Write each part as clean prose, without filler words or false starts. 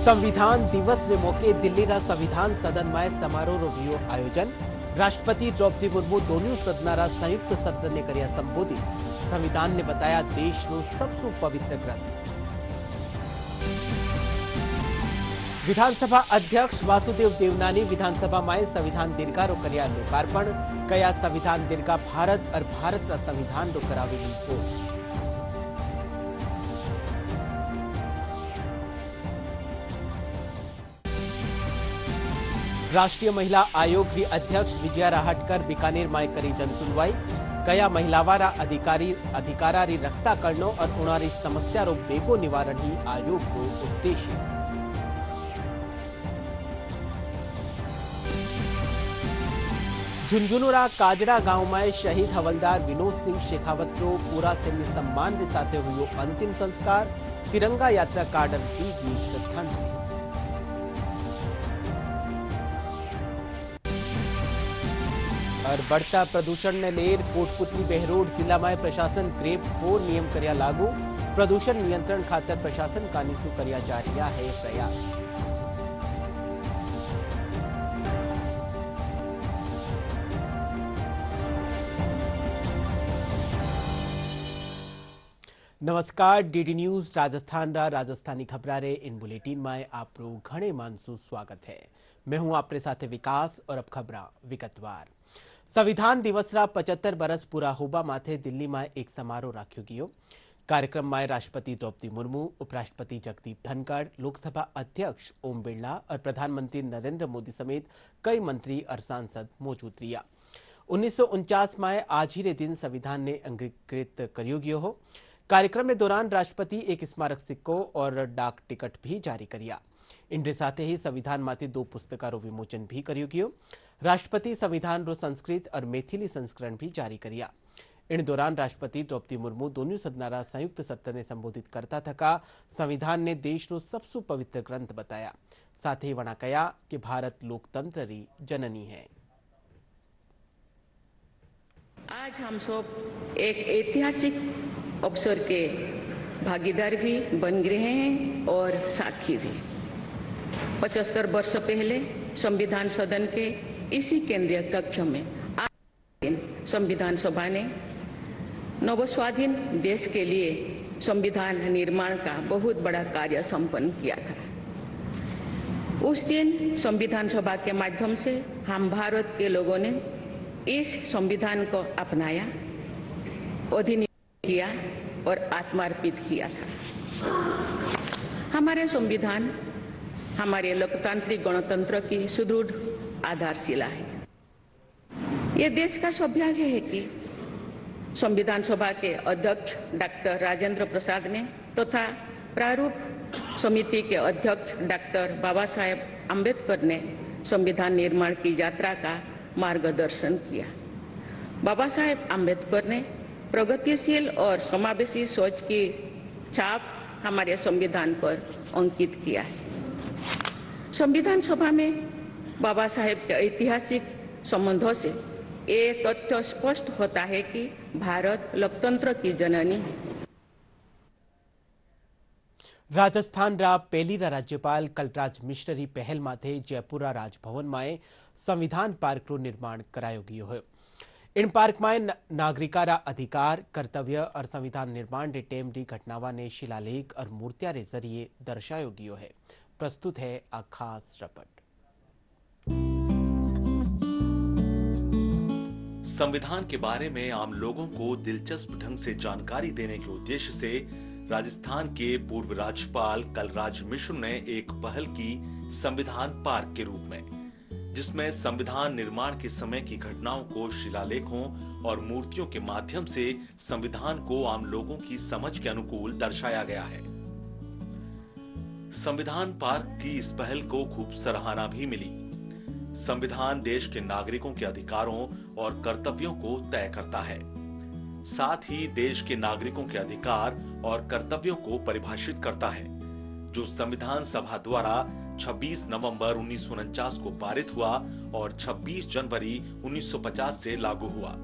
संविधान दिवस रे मौके दिल्ली रा संविधान सदन में समारोह रो आयोजन। राष्ट्रपति द्रौपदी मुर्मू दोनों सदनारा संयुक्त सत्र ने कर्या संबोधित। संविधान ने बताया देश नो सबसे पवित्र ग्रंथ। विधानसभा अध्यक्ष वासुदेव देवनानी विधानसभा में संविधान दीर्घा रो कर्या लोकार्पण। कया संविधान दीर्घा भारत और भारत रा संविधान रो करावेली घोषणा। राष्ट्रीय महिला आयोग की अध्यक्ष विजया राहटकर बीकानेर में करी जनसुनवाई। कया महिलावारा अधिकारा री रक्षा करनो और उनारी समस्या रो बेगो निवारण ही आयोग को उद्देश्य। झुंझुनूरा काजड़ा गांव में शहीद हवलदार विनोद सिंह शेखावत रो पूरा सैन्य सम्मान के साथ हुई अंतिम संस्कार। तिरंगा यात्रा कार्ड दी श्रद्धांजलि। और बढ़ता प्रदूषण ने लेर कोटपुतली बहरोड जिला में प्रशासन ग्रेड 4 नियम कर्या लागू। प्रदूषण नियंत्रण खातर प्रशासन का निशु कर्या जा रहा है प्रयास। नमस्कार, डीडी न्यूज राजस्थान रा राजस्थानी खबरारे इन बुलेटिन में आप घणे मानसू स्वागत है। मैं हूं आपरे साथे विकास और अब खबरा विगतवार। संविधान दिवस रा 75 बरस पूरा होबा माथे दिल्ली में एक समारोह राख्यो गयो। कार्यक्रम में राष्ट्रपति द्रौपदी मुर्मू, उपराष्ट्रपति जगदीप धनखड़, लोकसभा अध्यक्ष ओम बिरला और प्रधानमंत्री नरेंद्र मोदी समेत कई मंत्री और सांसद मौजूद रिया। 1949 में आज ही रे दिन संविधान ने अंगीकृत करियो गयो हो। कार्यक्रम के दौरान राष्ट्रपति एक स्मारक सिक्को और डाक टिकट भी जारी करिया। इनके साथ ही संविधान माथे 2 पुस्तकारो विमोचन भी करियो गयो। राष्ट्रपति संविधान रो संस्कृत और मैथिली संस्करण भी जारी करिया। इन दौरान राष्ट्रपति द्रौपदी मुर्मू दोनों सदनारा संयुक्त सत्र ने संबोधित करता थका संविधान ने देश रो सबसे पवित्र ग्रंथ बताया। साथ ही वणा कया कि भारत लोकतंत्र री जननी है। आज हम सब एक ऐतिहासिक अवसर के भागीदार भी बन गए हैं और साक्षी भी। 75 वर्ष पहले संविधान सदन के इसी केंद्रीय कक्ष में आज संविधान सभा ने नवस्वाधीन देश के लिए संविधान निर्माण का बहुत बड़ा कार्य संपन्न किया था। उस दिन संविधान सभा के माध्यम से हम भारत के लोगों ने इस संविधान को अपनाया, अधिनियम किया और आत्मार्पित किया था। हमारे संविधान हमारे लोकतांत्रिक गणतंत्र की सुदृढ़ आधारशिला है। यह देश का सौभाग्य है कि संविधान सभा के अध्यक्ष डॉक्टर राजेंद्र प्रसाद ने तथा प्रारूप समिति के अध्यक्ष डॉक्टर बाबा साहेब अम्बेडकर ने संविधान निर्माण की यात्रा का मार्गदर्शन किया। बाबा साहेब अम्बेडकर ने प्रगतिशील और समावेशी सोच की छाप हमारे संविधान पर अंकित किया है। संविधान सभा में बाबा साहेब के ऐतिहासिक संबंधों से ये तथ्य स्पष्ट होता है कि भारत लोकतंत्र की जननी है। राजस्थान रा पहली रा राज्यपाल कलराज मिश्र री पहल माथे जयपुर राजभवन में संविधान पार्क रो निर्माण करायो गयो है। इन पार्क में नागरिका रा अधिकार, कर्तव्य और संविधान निर्माण रे टेम री घटनावा ने शिलालेख और मूर्तियां रे जरिए दर्शायो गयो है। प्रस्तुत है आ खास रिपोर्ट। संविधान के बारे में आम लोगों को दिलचस्प ढंग से जानकारी देने के उद्देश्य से राजस्थान के पूर्व राज्यपाल कलराज मिश्र ने एक पहल की संविधान पार्क के रूप में, जिसमें संविधान निर्माण के समय की घटनाओं को शिलालेखों और मूर्तियों के माध्यम से संविधान को आम लोगों की समझ के अनुकूल दर्शाया गया है। संविधान पार्क की इस पहल को खूब सराहना भी मिली। संविधान देश के नागरिकों के अधिकारों और कर्तव्यों को तय करता है, साथ ही देश के नागरिकों के अधिकार और कर्तव्यों को परिभाषित करता है, जो संविधान सभा द्वारा 26 नवंबर 1949 को पारित हुआ और 26 जनवरी 1950 से लागू हुआ।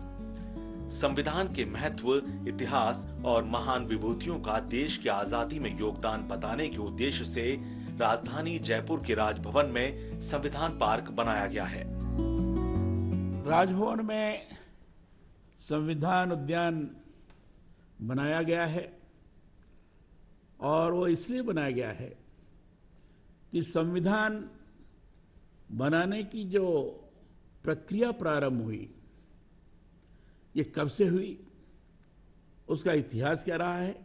संविधान के महत्व, इतिहास और महान विभूतियों का देश की आजादी में योगदान बताने के उद्देश्य से राजधानी जयपुर के राजभवन में संविधान पार्क बनाया गया है। राजभवन में संविधान उद्यान बनाया गया है और वो इसलिए बनाया गया है कि संविधान बनाने की जो प्रक्रिया प्रारंभ हुई, ये कब से हुई, उसका इतिहास क्या रहा है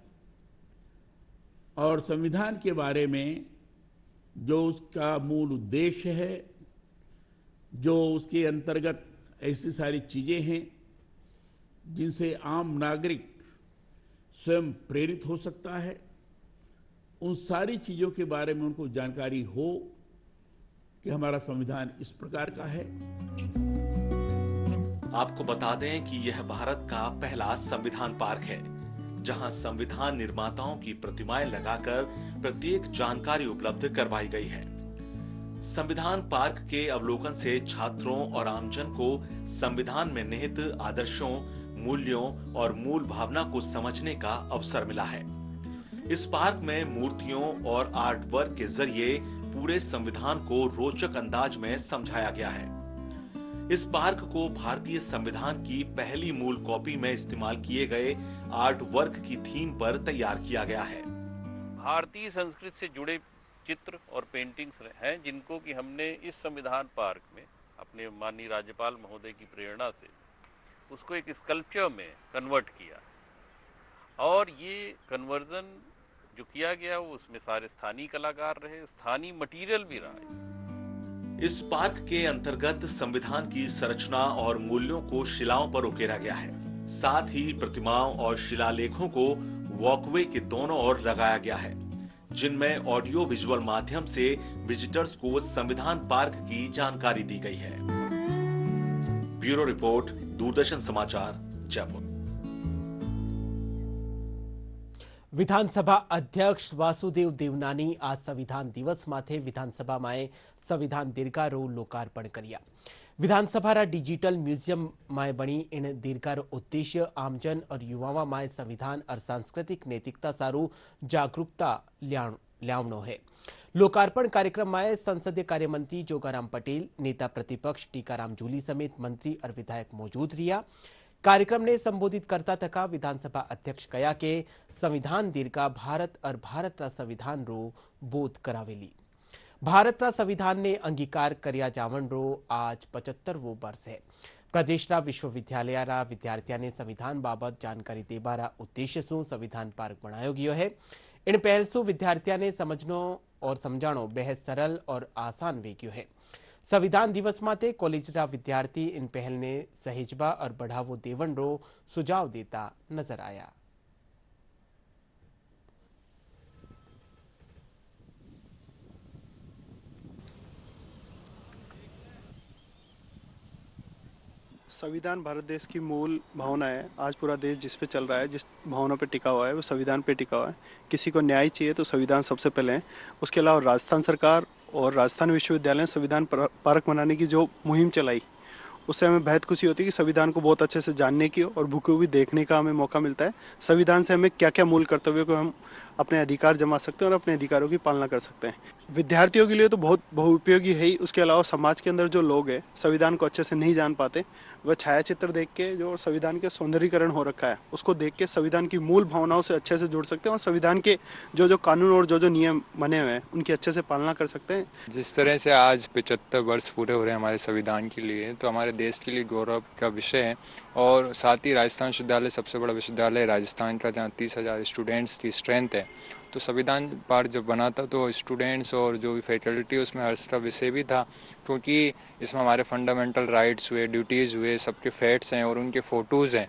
और संविधान के बारे में जो उसका मूल उद्देश्य है, जो उसके अंतर्गत ऐसी सारी चीजें हैं जिनसे आम नागरिक स्वयं प्रेरित हो सकता है, उन सारी चीजों के बारे में उनको जानकारी हो कि हमारा संविधान इस प्रकार का है। आपको बता दें कि यह भारत का पहला संविधान पार्क है, जहां संविधान निर्माताओं की प्रतिमाएं लगाकर प्रत्येक जानकारी उपलब्ध करवाई गई है। संविधान पार्क के अवलोकन से छात्रों और आमजन को संविधान में निहित आदर्शों, मूल्यों और मूल भावना को समझने का अवसर मिला है। इस पार्क में मूर्तियों और आर्ट वर्क के जरिए पूरे संविधान को रोचक अंदाज में समझाया गया है। इस पार्क को भारतीय संविधान की पहली मूल कॉपी में इस्तेमाल किए गए आर्ट वर्क की थीम पर तैयार किया गया है। भारतीय संस्कृति से जुड़े चित्र और पेंटिंग्स हैं जिनको कि हमने इस संविधान पार्क में अपने माननीय राज्यपाल महोदय की प्रेरणा से उसको एक स्कल्पचर में कन्वर्ट किया और ये कन्वर्जन जो किया गया वो उसमें सारे स्थानीय कलाकार रहे, स्थानीय मटेरियल भी रहा है। इस पार्क के अंतर्गत संविधान की संरचना और मूल्यों को शिलाओं पर उकेरा गया है। साथ ही प्रतिमाओं और शिलालेखों को वॉकवे के दोनों ओर लगाया गया है, जिनमें ऑडियो विजुअल माध्यम से विजिटर्स को संविधान पार्क की जानकारी दी गई है। ब्यूरो रिपोर्ट, दूरदर्शन समाचार, जयपुर। विधानसभा अध्यक्ष वासुदेव देवनानी आज संविधान दिवस माथे विधानसभा में संविधान दीर्घारो लोकार्पण કર્યા। विधानसभा डिजिटल म्यूजियम में बनी इन दीर्घारो उद्देश्य आमजन और युवाओं में संविधान और सांस्कृतिक नैतिकता सारू जागरूकता लावनो है। लोकार्पण कार्यक्रम में संसदीय कार्य मंत्री जोगाराम पटेल, नेता प्रतिपक्ष टीकाराम जूली समेत मंत्री और विधायक मौजूद रहा। कार्यक्रम ने संबोधित करता थका विधानसभा अध्यक्ष कहा कि संविधान दीर्घा भारत और भारत संविधान रो बोध करावेली। भारत संविधान ने अंगीकार कर्या जावण रो आज 75वो वर्ष है। प्रदेश विश्वविद्यालय विद्यार्थियों ने संविधान बाबत जानकारी देवारा उद्देश्य शू संविधान पार्क बनायो गयो है। इन पहल शू विद्यार्थियों ने समझनो और समझाणो बेहद सरल और आसान वे गयो है। संविधान दिवस माटे कॉलेज विद्यार्थी इन पहल ने सहेजवा और बढ़ावो देवन रो सुझाव देता नजर आया। संविधान भारत देश की मूल भावना है। आज पूरा देश जिस पे चल रहा है, जिस भावना पे टिका हुआ है, वो संविधान पे टिका हुआ है। किसी को न्याय चाहिए तो संविधान सबसे पहले है। उसके अलावा राजस्थान सरकार और राजस्थान विश्वविद्यालय ने संविधान पार्क बनाने की जो मुहिम चलाई, उससे हमें बेहद खुशी होती है कि संविधान को बहुत अच्छे से जानने की और बखूबी देखने का हमें मौका मिलता है। संविधान से हमें क्या क्या मूल कर्तव्यों को हम अपने अधिकार जमा सकते हैं और अपने अधिकारों की पालना कर सकते हैं। विद्यार्थियों के लिए तो बहुत बहुउपयोगी है ही। उसके अलावा समाज के अंदर जो लोग हैं संविधान को अच्छे से नहीं जान पाते, वह छायाचित्र देख के जो संविधान के सौंदर्यीकरण हो रखा है उसको देख के संविधान की मूल भावनाओं से अच्छे से जुड़ सकते हैं और संविधान के जो कानून और जो नियम बने हुए हैं उनकी अच्छे से पालना कर सकते हैं। जिस तरह से आज 75 वर्ष पूरे हो रहे हैं हमारे संविधान के लिए, तो हमारे देश के लिए गौरव का विषय है। और साथ ही राजस्थान विश्वविद्यालय सबसे बड़ा विश्वविद्यालय राजस्थान का, जहाँ 30,000 स्टूडेंट्स की स्ट्रेंथ है। तो संविधान पार्क जब बना था तो स्टूडेंट्स और जो भी फैकल्टी उसमें हर्ष का विषय भी था, क्योंकि इसमें हमारे फंडामेंटल राइट्स हुए, ड्यूटीज़ हुए, सबके फैक्ट्स हैं और उनके फ़ोटोज़ हैं।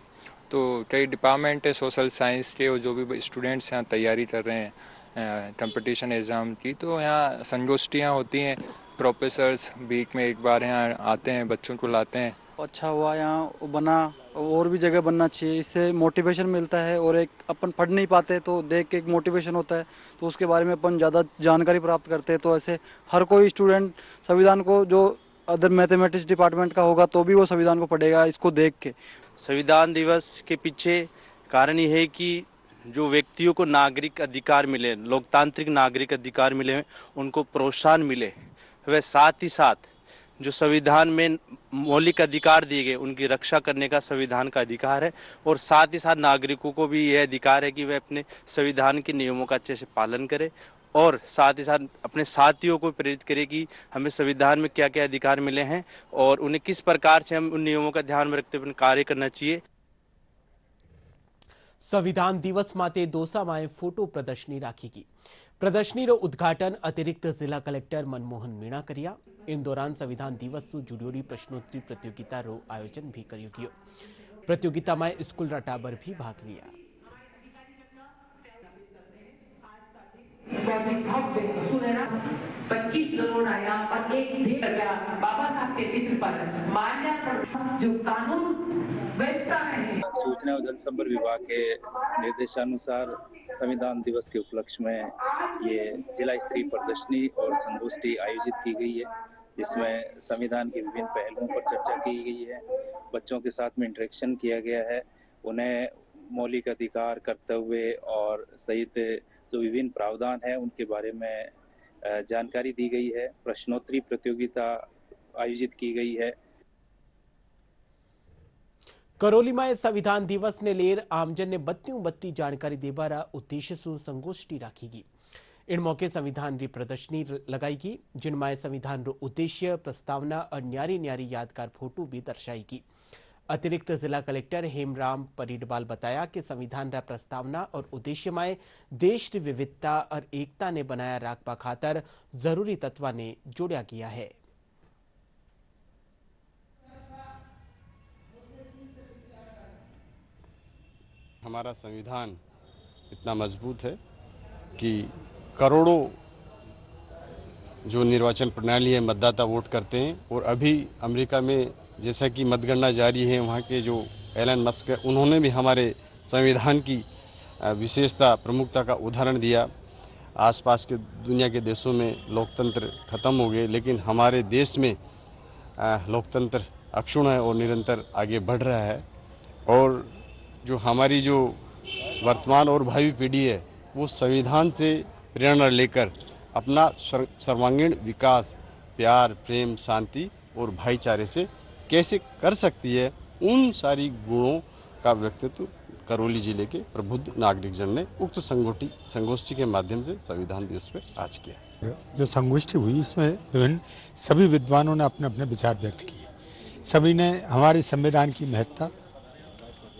तो कई डिपार्टमेंट है सोशल साइंस के और जो भी स्टूडेंट्स यहाँ तैयारी कर रहे हैं कंपटीशन एग्ज़ाम की, तो यहाँ संगोष्ठियाँ होती हैं। प्रोफेसर्स वीक में एक बार यहाँ आते हैं, बच्चों को लाते हैं। अच्छा हुआ यहाँ बना, और भी जगह बनना चाहिए। इससे मोटिवेशन मिलता है और एक अपन पढ़ नहीं पाते तो देख के एक मोटिवेशन होता है, तो उसके बारे में अपन ज़्यादा जानकारी प्राप्त करते हैं। तो ऐसे हर कोई स्टूडेंट संविधान को, जो अदर मैथमेटिक्स डिपार्टमेंट का होगा तो भी वो संविधान को पढ़ेगा इसको देख के। संविधान दिवस के पीछे कारण ये है कि जो व्यक्तियों को नागरिक अधिकार मिले, लोकतांत्रिक नागरिक अधिकार मिले, उनको प्रोत्साहन मिले, वह साथ ही साथ जो संविधान में मौलिक अधिकार दिए गए उनकी रक्षा करने का संविधान का अधिकार है। और साथ ही साथ नागरिकों को भी यह अधिकार है कि वे अपने संविधान के नियमों का अच्छे से पालन करें और साथ ही साथ अपने साथियों को प्रेरित करें कि हमें संविधान में क्या क्या अधिकार मिले हैं और उन्हें किस प्रकार से हम उन नियमों का ध्यान में रखते हुए कार्य करना चाहिए। संविधान दिवस माटे દોસામાં ફોટો પ્રદર્શની રાખી ગઈ। પ્રદર્શનીનું ઉદ્ઘાટન અતિરિક્ત જિલ્લા કલેક્ટર મનમોહન મીણા કર્યા। इन दौरान संविधान दिवस से जुड़ोरी प्रश्नोत्तरी प्रतियोगिता रो आयोजन भी कर्यो गयो। प्रतियोगिता में स्कूल रा टाबर भी भाग लिया। सुनहरा 25 करोड़ आया और एक ढेर लगा बाबा साहब के चित्र पर माल्यार्पण जो कानून वैधता है। सूचना और जनसंपर्क विभाग के निर्देशानुसार संविधान दिवस के उपलक्ष्य में ये जिला स्तरीय प्रदर्शनी और संगोष्ठी आयोजित की गई है, जिसमें संविधान के विभिन्न पहलुओं पर चर्चा की गई है। बच्चों के साथ में इंटरेक्शन किया गया है, उन्हें मौलिक अधिकार, कर्तव्य और सहित जो विभिन्न प्रावधान है उनके बारे में जानकारी दी गई है। प्रश्नोत्तरी प्रतियोगिता आयोजित की गई है। करोली में संविधान दिवस ने लेर आमजन ने बत्ती जानकारी देवारा उद्देश्य से संगोष्ठी राखी गई। इन मौके संविधान की प्रदर्शनी लगाई गई, जिनमें संविधान रो उद्देश्य, प्रस्तावना और न्यारी न्यारी यादगार फोटो भी दर्शाई गई। अतिरिक्त जिला कलेक्टर हेमराम परीडवाल बताया कि संविधान रा प्रस्तावना और उद्देश्य में देश की विविधता और एकता ने बनाया राखवा खातर जरूरी तत्व ने जोड़ा गया है। हमारा संविधान इतना मजबूत है कि करोड़ों जो निर्वाचन प्रणाली है मतदाता वोट करते हैं। और अभी अमेरिका में जैसा कि मतगणना जारी है, वहाँ के जो एलन मस्क है उन्होंने भी हमारे संविधान की विशेषता, प्रमुखता का उदाहरण दिया। आसपास के दुनिया के देशों में लोकतंत्र खत्म हो गए, लेकिन हमारे देश में लोकतंत्र अक्षुण्ण है और निरंतर आगे बढ़ रहा है। और जो हमारी जो वर्तमान और भावी पीढ़ी है वो संविधान से प्रेरणा लेकर अपना सर्वांगीण विकास, प्यार, प्रेम, शांति और भाईचारे से कैसे कर सकती है, उन सारी गुणों का व्यक्तित्व करौली जिले के प्रबुद्ध नागरिक जन ने उक्त संगोष्ठी के माध्यम से संविधान दिवस पे आज किया। जो संगोष्ठी हुई इसमें विभिन्न सभी विद्वानों ने अपने अपने विचार व्यक्त किए। सभी ने हमारे संविधान की महत्ता,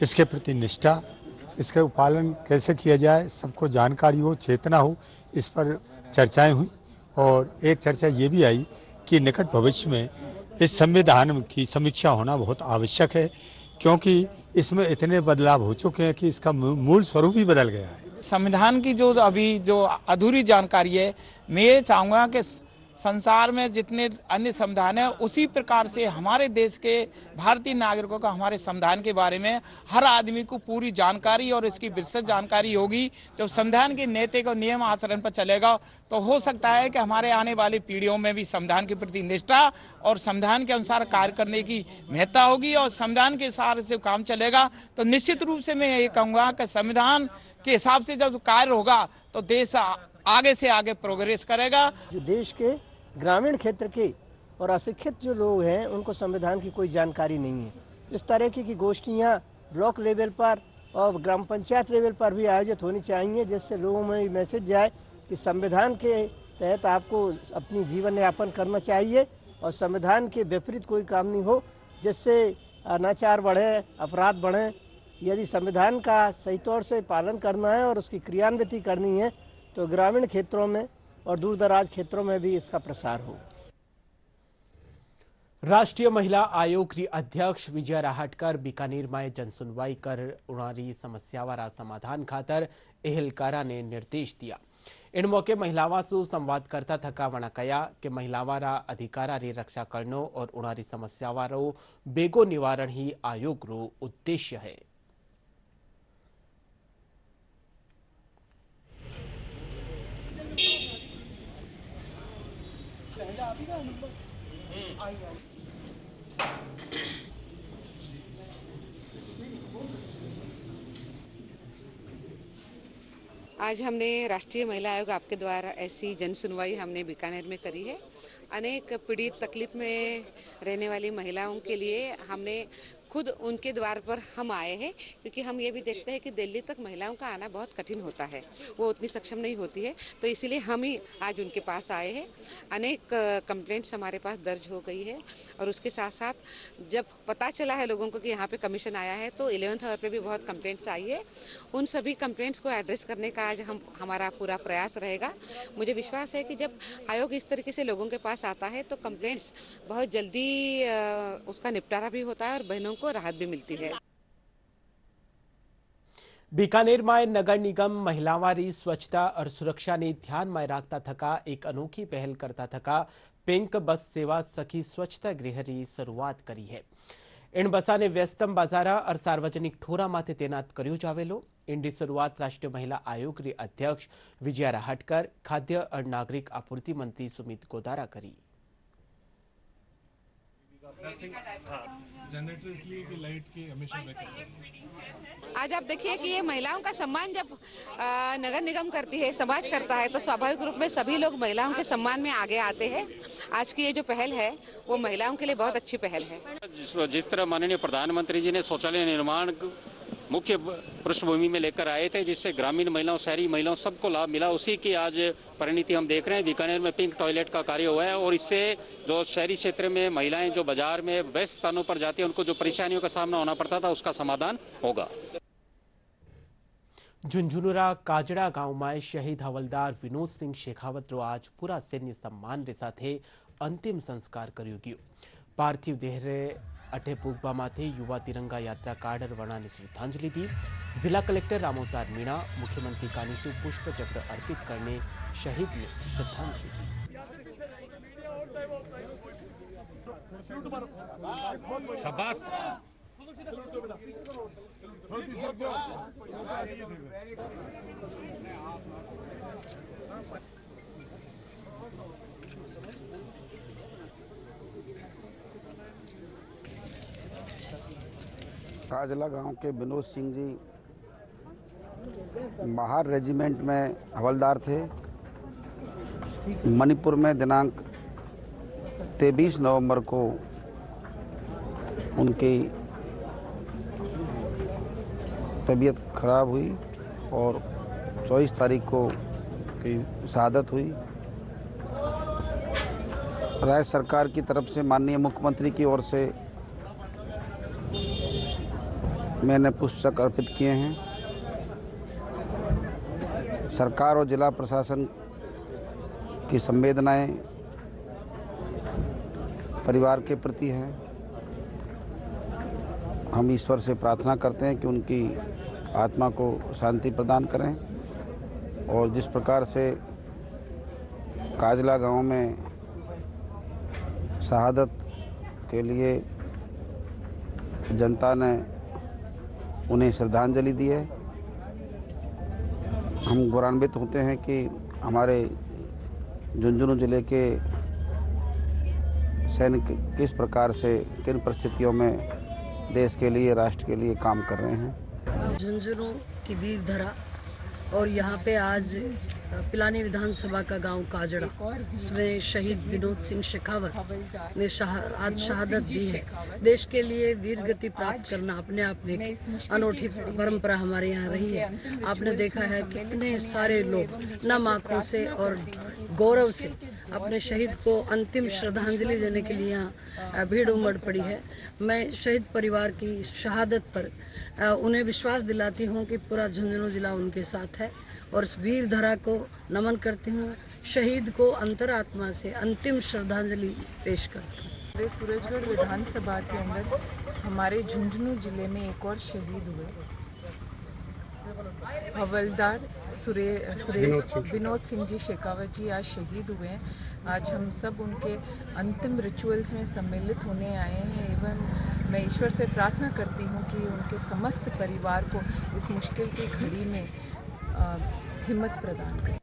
इसके प्रति निष्ठा, इसका पालन कैसे किया जाए, सबको जानकारी हो, चेतना हो, इस पर चर्चाएं हुई। और एक चर्चा ये भी आई कि निकट भविष्य में इस संविधान की समीक्षा होना बहुत आवश्यक है, क्योंकि इसमें इतने बदलाव हो चुके हैं कि इसका मूल स्वरूप ही बदल गया है। संविधान की जो अभी जो अधूरी जानकारी है, मैं ये चाहूँगा कि संसार में जितने अन्य संविधान है उसी प्रकार से हमारे देश के भारतीय नागरिकों का हमारे संविधान के बारे में हर आदमी को पूरी जानकारी और इसकी विस्तृत जानकारी होगी। जब संविधान के नैतिक और नियम आचरण पर चलेगा तो हो सकता है कि हमारे आने वाली पीढ़ियों में भी संविधान के प्रति निष्ठा और संविधान के अनुसार कार्य करने की महत्ता होगी और संविधान के सहारे से काम चलेगा। तो निश्चित रूप से मैं ये कहूँगा कि संविधान के हिसाब से जब कार्य होगा तो देश आगे से आगे प्रोग्रेस करेगा। जो देश के ग्रामीण क्षेत्र के और अशिक्षित जो लोग हैं उनको संविधान की कोई जानकारी नहीं है। इस तरह की गोष्ठियाँ ब्लॉक लेवल पर और ग्राम पंचायत लेवल पर भी आयोजित होनी चाहिए, जिससे लोगों में मैसेज जाए कि संविधान के तहत आपको अपनी जीवन यापन करना चाहिए और संविधान के विपरीत कोई काम नहीं हो जिससे अनाचार बढ़े, अपराध बढ़े। यदि संविधान का सही तौर से पालन करना है और उसकी क्रियान्विति करनी है तो ग्रामीण क्षेत्रों में और दूर दराज क्षेत्रों में भी इसका प्रसार हो। राष्ट्रीय महिला आयोग की अध्यक्ष विजया राहटकर बीकानेर में जनसुनवाई कर उणारी समस्यावारा समाधान खातर एहलकारा ने निर्देश दिया। इन मौके महिलावां से संवाद करता थकावना कया कि महिलावारा अधिकारा री रक्षा करनो और उणारी समस्यावारो बेगो निवारण ही आयोग रो उद्देश्य है। आज हमने राष्ट्रीय महिला आयोग आपके द्वारा ऐसी जन सुनवाई हमने बीकानेर में करी है। अनेक पीड़ित तकलीफ में रहने वाली महिलाओं के लिए हमने खुद उनके द्वार पर हम आए हैं, क्योंकि हम ये भी देखते हैं कि दिल्ली तक महिलाओं का आना बहुत कठिन होता है, वो उतनी सक्षम नहीं होती है, तो इसीलिए हम ही आज उनके पास आए हैं। अनेक कंप्लेंट्स हमारे पास दर्ज हो गई है और उसके साथ साथ जब पता चला है लोगों को कि यहाँ पे कमीशन आया है तो 11th आवर पे भी बहुत कंप्लेंट्स आई है। उन सभी कंप्लेंट्स को एड्रेस करने का आज हमारा पूरा प्रयास रहेगा। मुझे विश्वास है कि जब आयोग इस तरीके से लोगों के पास आता है तो कंप्लेंट्स बहुत जल्दी उसका निपटारा भी होता है और बहनों को राहत भी मिलती है। बीकानेर में नगर निगम महिलावारी स्वच्छता और सुरक्षा ने ध्यान में रखता थका एक अनोखी पहल करता थका पिंक बस सेवा सखी स्वच्छता गृह री शुरुआत करी है। इन बसा ने व्यस्तम बाजारा और सार्वजनिक ठोरा माथे तैनात कर्यो जावेलो। इनकी शुरुआत राष्ट्रीय महिला आयोग री अध्यक्ष विजया राहटकर, खाद्य और नागरिक आपूर्ति मंत्री सुमित गोदारा करी। जनरेटर इसलिए कि लाइट की हमेशा बैकअप। आज आप देखिए कि ये महिलाओं का सम्मान जब नगर निगम करती है, समाज करता है, तो स्वाभाविक रूप में सभी लोग महिलाओं के सम्मान में आगे आते हैं। आज की ये जो पहल है वो महिलाओं के लिए बहुत अच्छी पहल है। जिस तरह माननीय प्रधानमंत्री जी ने शौचालय निर्माण मुख्य पृष्ठभूमि में लेकर आए थे, जिससे ग्रामीण महिलाओं, शहरी महिलाओं सबको लाभ मिला, उसी की आज परिणति हम देख रहे हैं। बीकानेर में पिंक टॉयलेट का कार्य हुआ है और इससे जो शहरी क्षेत्र में महिलाएं जो बाजार में व्यस्त स्थानों पर जाती हैं, उनको जो परेशानियों का सामना होना पड़ता था उसका समाधान होगा। झुंझुनुरा काजड़ा गांव में शहीद हवलदार विनोद सिंह शेखावत रो आज पूरा सैन्य सम्मान रे साथे अंतिम संस्कार कर्यो गयो। पार्थिव देह रे अठे पुगबा माथे युवा तिरंगा यात्रा काढर वर्णाने श्रद्धांजलि दी। जिला कलेक्टर रामोतार मीणा, मुख्यमंत्री कानीसु पुष्प चक्र अर्पित करने शहीद ने श्रद्धांजलि दी। काजला गांव के विनोद सिंह जी महार रेजिमेंट में हवलदार थे। मणिपुर में दिनांक 23 नवंबर को उनकी तबीयत खराब हुई और 24 तारीख को की शहादत हुई। राज्य सरकार की तरफ से माननीय मुख्यमंत्री की ओर से मैंने पुस्तक अर्पित किए हैं। सरकार और जिला प्रशासन की संवेदनाएं परिवार के प्रति हैं। हम ईश्वर से प्रार्थना करते हैं कि उनकी आत्मा को शांति प्रदान करें और जिस प्रकार से काजला गांव में शहादत के लिए जनता ने उन्हें श्रद्धांजलि दी है, हम गौरवान्वित होते हैं कि हमारे झुंझुनू जिले के सैनिक किस प्रकार से किन परिस्थितियों में देश के लिए, राष्ट्र के लिए काम कर रहे हैं। झुंझुनू की वीर धरा और यहाँ पे आज पिलानी विधानसभा का गांव काजड़ा, इसमें शहीद विनोद सिंह शेखावत ने आज शहादत दी है। देश के लिए वीर गति प्राप्त करना अपने आप में एक अनूठी परंपरा हमारे यहाँ रही है। आपने देखा है कितने सारे लोग नम आँखों से और गौरव से अपने शहीद को अंतिम श्रद्धांजलि देने के लिए यहाँ भीड़ उमड़ पड़ी है। मैं शहीद परिवार की इस शहादत पर उन्हें विश्वास दिलाती हूँ कि पूरा झुंझुनू जिला उनके साथ है और इस वीर धरा को नमन करती हूँ। शहीद को अंतरात्मा से अंतिम श्रद्धांजलि पेश करती हूँ। सूरजगढ़ विधानसभा के अंदर हमारे झुंझुनू जिले में एक और शहीद हुए, हवलदार विनोद सिंह जी शेखावत जी आज शहीद हुए हैं। आज हम सब उनके अंतिम रिचुअल्स में सम्मिलित होने आए हैं एवं मैं ईश्वर से प्रार्थना करती हूँ कि उनके समस्त परिवार को इस मुश्किल की घड़ी में हिम्मत प्रदान करें।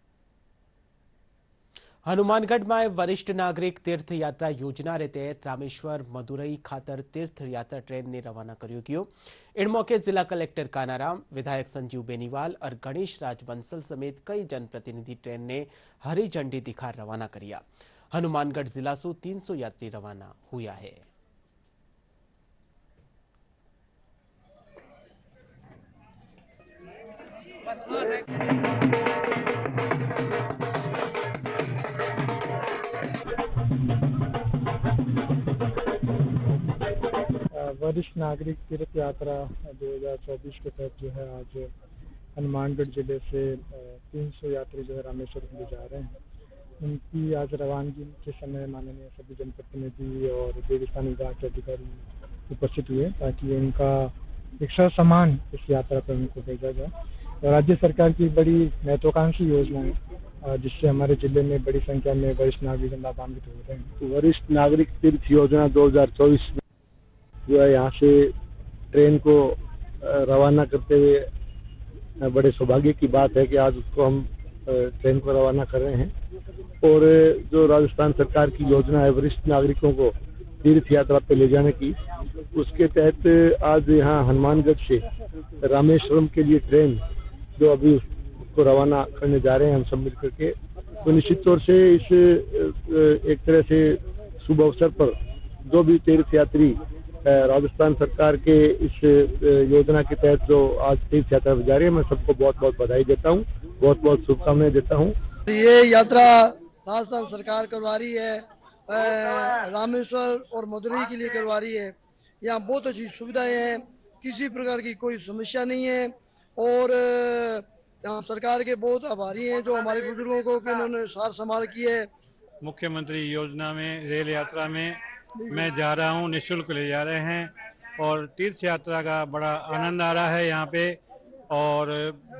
हनुमानगढ़ में वरिष्ठ नागरिक तीर्थ यात्रा योजना रे तहत रामेश्वर मदुरई खातर तीर्थ यात्रा ट्रेन ने रवाना करियो गयो। इन मौके जिला कलेक्टर कानाराम, विधायक संजीव बेनीवाल और गणेश राज बंसल समेत कई जनप्रतिनिधि ट्रेन ने हरी झंडी दिखा रवाना करिया। हनुमानगढ़ जिला से 300 यात्री रवाना हुआ है। वरिष्ठ नागरिक तीर्थ यात्रा 2024 के तहत जो है आज हनुमानगढ़ जिले से 300 यात्री जो है रामेश्वर के लिए जा रहे हैं। उनकी आज रवानगी के समय माननीय सभी जनप्रतिनिधि और देवस्थान विभाग के अधिकारी उपस्थित हुए ताकि उनका एक ससम्मान इस यात्रा पर उनको भेजा जाए। राज्य सरकार की बड़ी महत्वाकांक्षी योजना है जिससे हमारे जिले में बड़ी संख्या में वरिष्ठ नागरिक लाभान्वित हो रहे हैं। वरिष्ठ नागरिक तीर्थ योजना 2024 जो है यहाँ से ट्रेन को रवाना करते हुए बड़े सौभाग्य की बात है कि आज उसको हम ट्रेन को रवाना कर रहे हैं। और जो राजस्थान सरकार की योजना है वरिष्ठ नागरिकों को तीर्थ यात्रा पे ले जाने की, उसके तहत आज यहाँ हनुमानगढ़ से रामेश्वरम के लिए ट्रेन जो अभी उसको रवाना करने जा रहे हैं हम सब मिलकर के, तो निश्चित तौर से इस एक तरह से शुभ अवसर पर जो भी तीर्थ यात्री राजस्थान सरकार के इस योजना के तहत जो आज तीर्थ यात्रा जा रही है, मैं सबको बहुत बहुत बधाई देता हूँ, बहुत बहुत शुभकामनाएं देता हूँ। ये यात्रा राजस्थान सरकार करवा रही है, रामेश्वर और मदुरई के लिए करवा रही है। यहाँ बहुत अच्छी सुविधाएं हैं, किसी प्रकार की कोई समस्या नहीं है और यहाँ सरकार के बहुत आभारी हैं जो हमारे बुजुर्गों को कि उन्होंने सार संभाल की है। मुख्यमंत्री योजना में रेल यात्रा में मैं जा रहा हूँ, निःशुल्क ले जा रहे हैं और तीर्थ यात्रा का बड़ा आनंद आ रहा है यहाँ पे और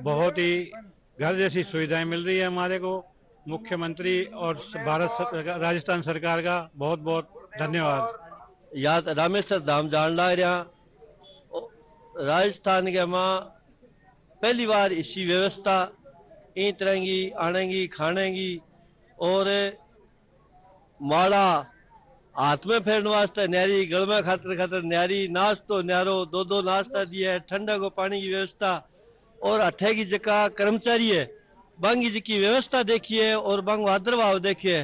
बहुत ही घर जैसी सुविधाएं मिल रही है हमारे को। मुख्यमंत्री और राजस्थान सरकार का बहुत बहुत धन्यवाद। रामेश्वर धाम जान ला रहा राजस्थान के मां पहली बार इसी व्यवस्था इन तरह की आने की खाने की और माला हाथ में फेरने वास्ते न्यारी, गल में खातर खातर न्यारी, नाश्तो न्यारो, दो नाश्ता दिया है, ठंडा को पानी की व्यवस्था और अठे की जगह कर्मचारी है बंग जी की व्यवस्था देखिए और बंग भाद्रभाव देखिए।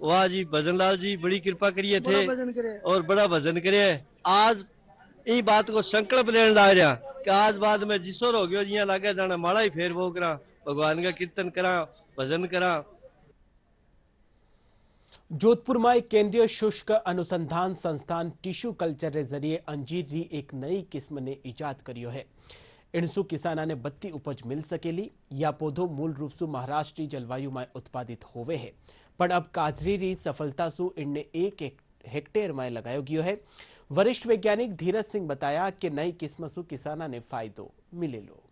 वाह जी भजनलाल जी बड़ी कृपा करिए थे और बड़ा भजन करे। आज इन बात को संकल्प लेने ला रहा कि आज बाद में जिसोर हो गयो जिया लागे जाना माला ही फेर वो करा, भगवान का कीर्तन करा, भजन करा। जोधपुर में केंद्रीय शुष्क अनुसंधान संस्थान टिश्यू कल्चर के जरिए अंजीर री एक नई किस्म ने इजाद करियो है। इनसु किसाना ने बत्ती उपज मिल सकेली। या पौधो मूल रूप से महाराष्ट्री जलवायु में उत्पादित होवे है, पर अब काजरी री सफलता सु इनने 1 हेक्टेयर में लगायो गयो है। वरिष्ठ वैज्ञानिक धीरज सिंह बताया कि नई किस्म सु किसाना ने फायदो मिले लो।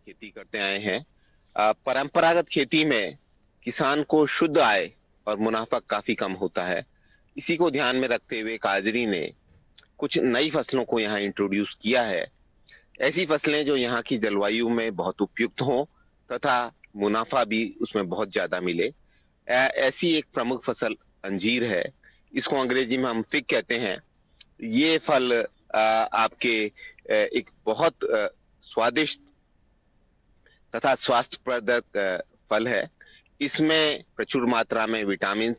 खेती करते आए हैं। परंपरागत खेती में किसान को शुद्ध आय और मुनाफा काफी कम होता है। इसी को ध्यान में रखते हुए काजरी ने कुछ नई फसलों को यहाँ इंट्रोड्यूस किया है। ऐसी फसलें जो यहाँ की जलवायु में बहुत उपयुक्त हों तथा मुनाफा भी उसमें बहुत ज्यादा मिले। ऐसी एक प्रमुख फसल अंजीर है। इसको अंग्रेजी में हम फिग कहते हैं। ये फल आपके एक बहुत स्वादिष्ट तथा स्वास्थ्यप्रदक फल है। इसमें प्रचुर मात्रा में विटामिन,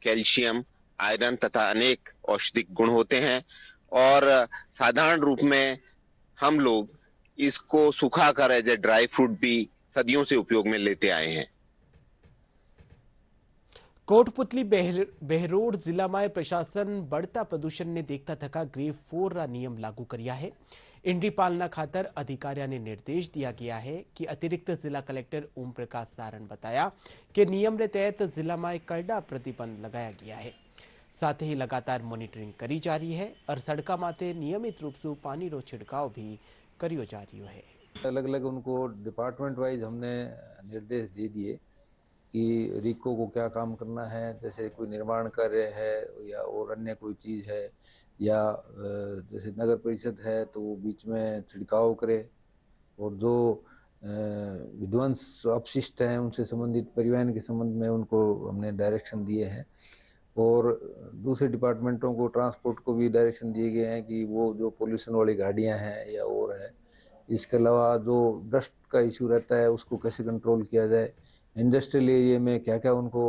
कैल्शियम, आयरन तथा अनेक औषधिक गुण होते हैं और साधारण रूप में हम लोग इसको सुखाकर एज ए ड्राई फ्रूट भी सदियों से उपयोग में लेते आए हैं। कोटपुतली बहरोड जिला में प्रशासन बढ़ता प्रदूषण ने देखता थका ग्रेड 4 रा नियम लागू किया है। इनकी पालना खातर अधिकारियों ने निर्देश दिया गया है कि अतिरिक्त जिला कलेक्टर ओम प्रकाश सारण बताया कि नियम के तहत जिला में कड़ा प्रतिबंध लगाया गया है। साथ ही लगातार मॉनिटरिंग करी जा रही है और सड़का माथे नियमित रूप से पानी रो छिड़काव भी करियो जा रही है। अलग अलग उनको डिपार्टमेंट वाइज हमने निर्देश दे दिए कि रिको को क्या काम करना है, जैसे कोई निर्माण कार्य है या और अन्य कोई चीज़ है, या जैसे नगर परिषद है तो वो बीच में छिड़काव करे, और जो विध्वंस अपशिष्ट हैं उनसे संबंधित परिवहन के संबंध में उनको हमने डायरेक्शन दिए हैं। और दूसरे डिपार्टमेंटों को, ट्रांसपोर्ट को भी डायरेक्शन दिए गए हैं कि वो जो पोल्यूशन वाली गाड़ियां हैं या और है, इसके अलावा जो डस्ट का इशू रहता है उसको कैसे कंट्रोल किया जाए, इंडस्ट्रियल एरिया में क्या क्या उनको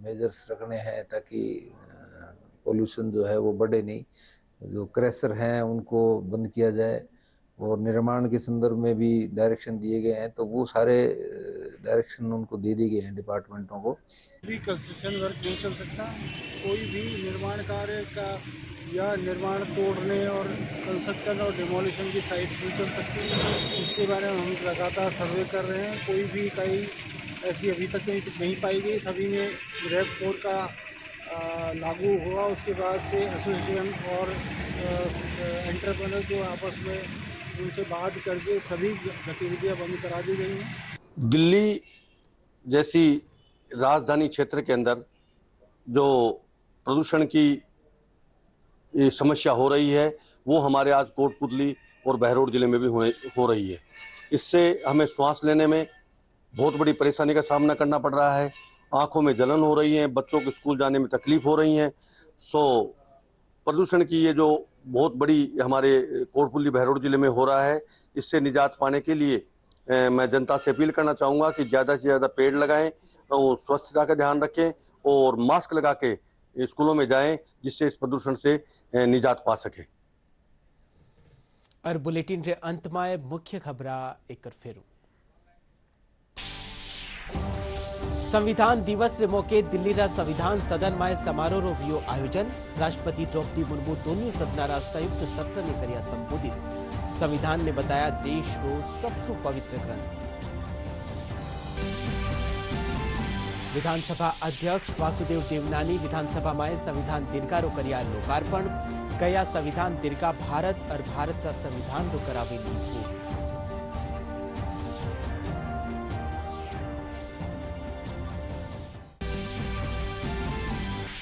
मेजर्स रखने हैं ताकि पोल्यूशन जो है वो बढ़े नहीं, जो क्रैशर हैं उनको बंद किया जाए, और निर्माण के संदर्भ में भी डायरेक्शन दिए गए हैं। तो वो सारे डायरेक्शन उनको दे दिए गए हैं डिपार्टमेंटों को। भी कंस्ट्रक्शन वर्क नहीं चल सकता, कोई भी निर्माण कार्य का या निर्माण तोड़ने और कंस्ट्रक्शन और डिमोलिशन की साइट नहीं चल सकती। इसके बारे में हम लगातार सर्वे कर रहे हैं। कोई भी इकाई ऐसी अभी तक नहीं पाई गई। सभी में रैप कोड का लागू हुआ, उसके बाद से एसोसिएशन और एंटरप्रेन्योर जो आपस में उनसे बात करके सभी गतिविधियां बंद करा दी गई हैं। दिल्ली जैसी राजधानी क्षेत्र के अंदर जो प्रदूषण की समस्या हो रही है वो हमारे आज कोटपुतली और बहरोड जिले में भी हो रही है। इससे हमें श्वास लेने में बहुत बड़ी परेशानी का सामना करना पड़ रहा है, आंखों में जलन हो रही है, बच्चों को स्कूल जाने में तकलीफ हो रही है। प्रदूषण की ये जो बहुत बड़ी हमारे कोटपुतली बहरोड जिले में हो रहा है, इससे निजात पाने के लिए मैं जनता से अपील करना चाहूँगा कि ज़्यादा से ज़्यादा पेड़ लगाएं और स्वच्छता का ध्यान रखें और मास्क लगा के स्कूलों में जाएं, जिससे इस प्रदूषण से निजात पा सके। और बुलेटिन रे अंत में मुख्य खबरा एक फेरू। संविधान दिवस रे मौके दिल्ली रा संविधान सदन में समारोह रो वियो आयोजन। राष्ट्रपति द्रौपदी मुर्मू दोनों सदन रा संयुक्त सत्र ने करिया संबोधित। संविधान ने बताया देश रो सबसे पवित्र ग्रंथ। विधानसभा अध्यक्ष वासुदेव देवनानी विधानसभा में संविधान दीर्घा रो करिया लोकार्पण। कया संविधान दीर्घा भारत और भारत का संविधान रो करावेली भूत।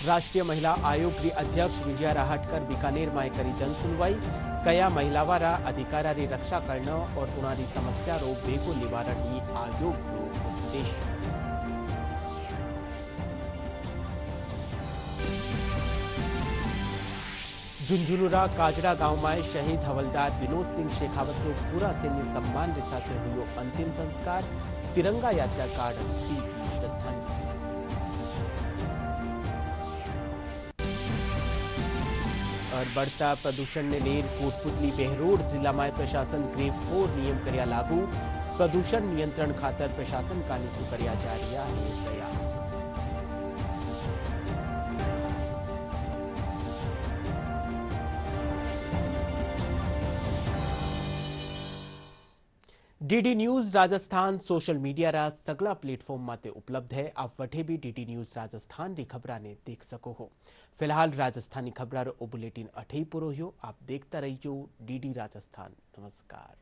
राष्ट्रीय महिला आयोग की अध्यक्ष विजया राहटकर बीकानेर में करी जन सुनवाई। कया महिलावारा अधिकारा री रक्षा करना और उनारी समस्या रो बेको निवारण ही आयोग रो उद्देश्य। झुंझुनुरा काजड़ा गांव में शहीद हवलदार विनोद सिंह शेखावत को पूरा सैन्य सम्मान के साथ हुआ अंतिम संस्कार। तिरंगा यात्रा कार्ड पी की श्रद्धांजलि। और बढ़ता प्रदूषण ने लेर कोटपुतली बहरोड जिला में प्रशासन ग्रेड 4 नियम करिया लागू। प्रदूषण नियंत्रण खातर प्रशासन का निसु करिया जा रहा है प्रयास। DD news Rajasthan social media रा सगला प्लेटफॉर्म माते उपलब्ध है। आप वठे भी डीडी न्यूज राजस्थान री खबरा ने देख सको हो। फिलहाल राजस्थानी खबरा रो बुलेटिन अठे पूरो हो। आप देखता रहियो डीडी राजस्थान। नमस्कार।